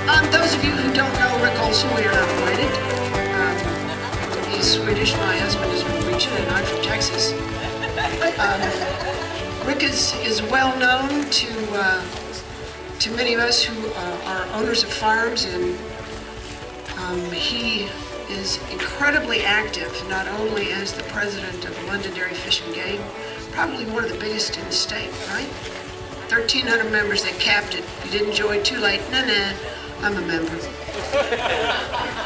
Those of you who don't know Rick Olsen, we are not related. He's Swedish, my husband is Norwegian, and I'm from Texas. Rick is well known to many of us who are owners of farms, and he is incredibly active, not only as the president of Londonderry Fish and Game, probably one of the biggest in the state, right? 1,300 members, they capped it. If you didn't join too late, nah, I'm a member.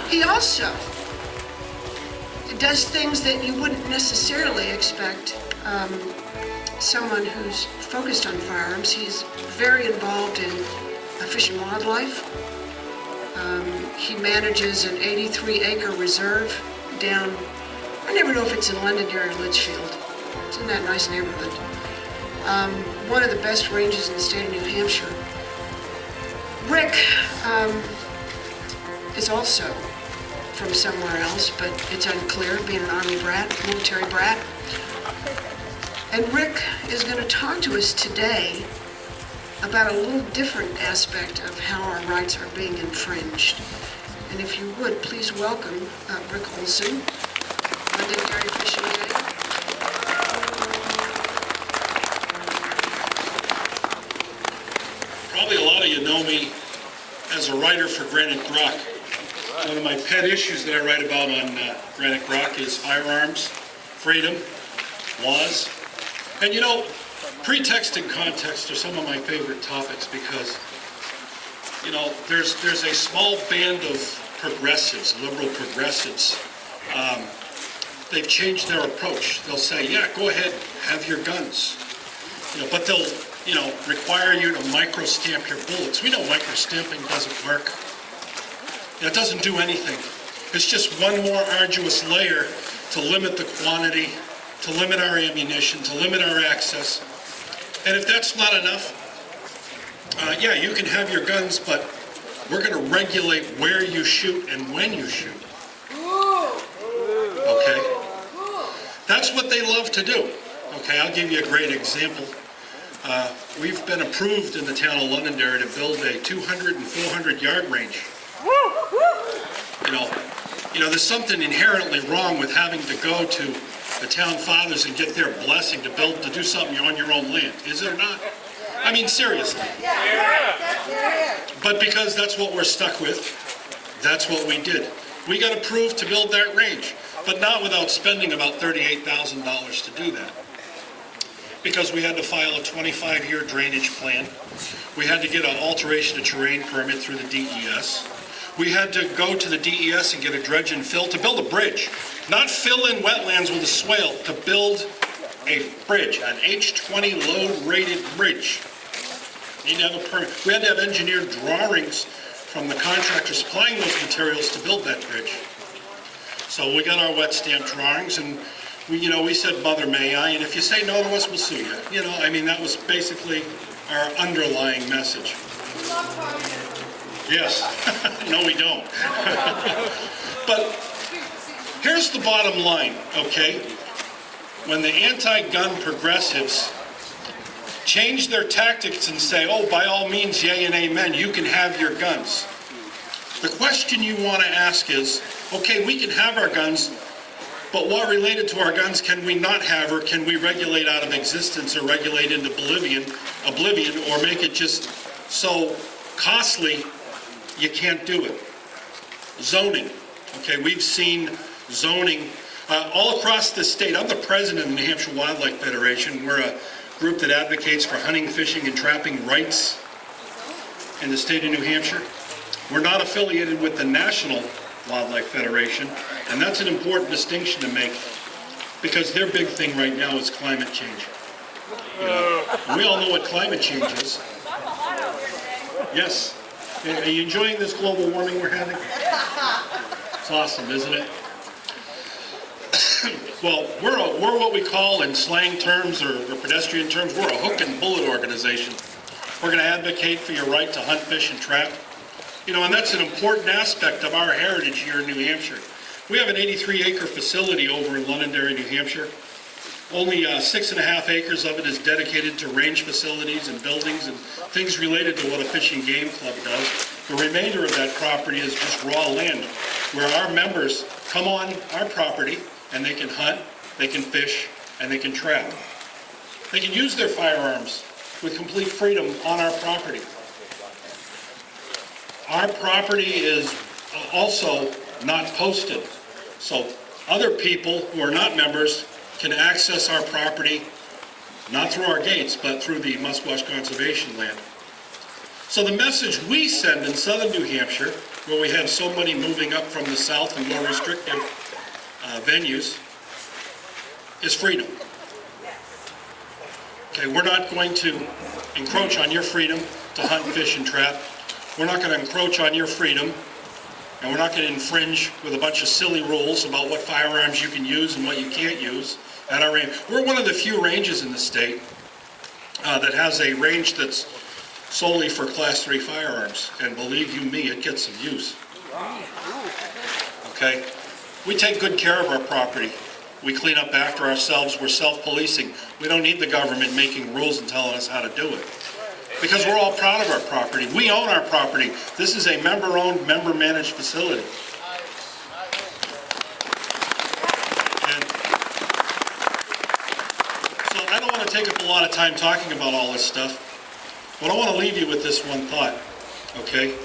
He also does things that you wouldn't necessarily expect someone who's focused on firearms. He's very involved in fish and wildlife. He manages an 83-acre reserve down, I never know if it's in Londonderry or Litchfield. It's in that nice neighborhood. One of the best ranges in the state of New Hampshire. Rick is also from somewhere else, but it's unclear, being an Army brat, military brat. And Rick is going to talk to us today about a little different aspect of how our rights are being infringed. And if you would, please welcome Rick Olsen, Londonderry Fish and Game. Probably a lot of you know me as a writer for Granite Grok. One of my pet issues that I write about on Granite Grok is firearms, freedom, laws. And you know, pretext and context are some of my favorite topics because, you know, there's a small band of progressives, liberal progressives. They've changed their approach. They'll say, yeah, go ahead, have your guns. You know, but they'll, you know, require you to micro-stamp your bullets. We know micro-stamping doesn't work. It doesn't do anything. It's just one more arduous layer to limit the quantity, to limit our ammunition, to limit our access. And if that's not enough, yeah, you can have your guns, but we're going to regulate where you shoot and when you shoot. Okay? That's what they love to do. Okay, I'll give you a great example. We've been approved in the town of Londonderry to build a 200 and 400 yard range. You know, there's something inherently wrong with having to go to the town fathers and get their blessing to do something on your own land. Is there not? I mean, seriously. But because that's what we're stuck with, that's what we did. We got approved to build that range, but not without spending about $38,000 to do that. Because we had to file a 25-year drainage plan. We had to get an alteration of terrain permit through the DES. We had to go to the DES and get a dredge and fill to build a bridge. Not fill in wetlands with a swale, to build a bridge, an H20 load-rated bridge. You need to have a permit. We had to have engineered drawings from the contractor supplying those materials to build that bridge. So we got our wet stamp drawings, and we said, Mother, may I? And if you say no to us, we'll sue you. You know, I mean, that was basically our underlying message. Yes. No, we don't. But here's the bottom line, okay? When the anti-gun progressives change their tactics and say, oh, by all means, yay and amen, you can have your guns. The question you want to ask is, okay, we can have our guns, but what related to our guns can we not have, or can we regulate out of existence, or regulate into oblivion, or make it just so costly you can't do it? Zoning. Okay, we've seen zoning all across the state. I'm the president of the New Hampshire Wildlife Federation. We're a group that advocates for hunting, fishing, and trapping rights in the state of New Hampshire. We're not affiliated with the National Wildlife Federation, and that's an important distinction to make, because their big thing right now is climate change. You know, we all know what climate change is. Yes. Are you enjoying this global warming we're having? It's awesome, isn't it? Well, we're what we call, in slang terms or pedestrian terms, we're a hook and bullet organization. We're going to advocate for your right to hunt, fish, and trap. You know, and that's an important aspect of our heritage here in New Hampshire. We have an 83-acre facility over in Londonderry, New Hampshire. Only 6.5 acres of it is dedicated to range facilities and buildings and things related to what a fishing game club does. The remainder of that property is just raw land where our members come on our property and they can hunt, they can fish, and they can trap. They can use their firearms with complete freedom on our property. Our property is also not posted, so other people who are not members can access our property, not through our gates, but through the Musquash Conservation Land. So the message we send in southern New Hampshire, where we have so many moving up from the south and more restrictive venues, is freedom. Okay, we're not going to encroach on your freedom to hunt, fish, and trap. We're not going to encroach on your freedom, and we're not going to infringe with a bunch of silly rules about what firearms you can use and what you can't use at our range. We're one of the few ranges in the state that has a range that's solely for Class 3 firearms, and believe you me, it gets some use. Okay? We take good care of our property. We clean up after ourselves. We're self-policing. We don't need the government making rules and telling us how to do it. Because we're all proud of our property. We own our property. This is a member-owned, member-managed facility. And so I don't want to take up a lot of time talking about all this stuff, but I want to leave you with this one thought, okay?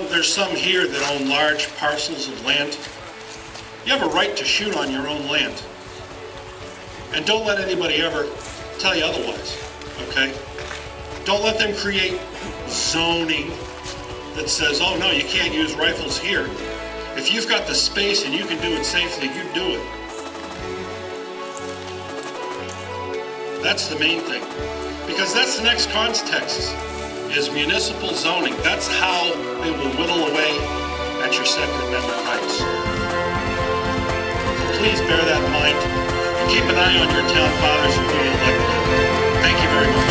There's some here that own large parcels of land. You have a right to shoot on your own land. And don't let anybody ever tell you otherwise, okay? Don't let them create zoning that says, oh no, you can't use rifles here. If you've got the space and you can do it safely, you do it. That's the main thing. Because that's the next context, is municipal zoning. That's how they will whittle away at your Second Amendment rights. So please bear that in mind and keep an eye on your town fathers and who you elect. Thank you very much.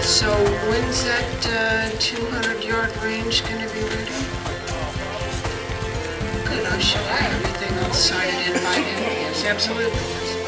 So when's that 200-yard range going to be ready? Good, I should have everything all signed in by then. Yes, absolutely.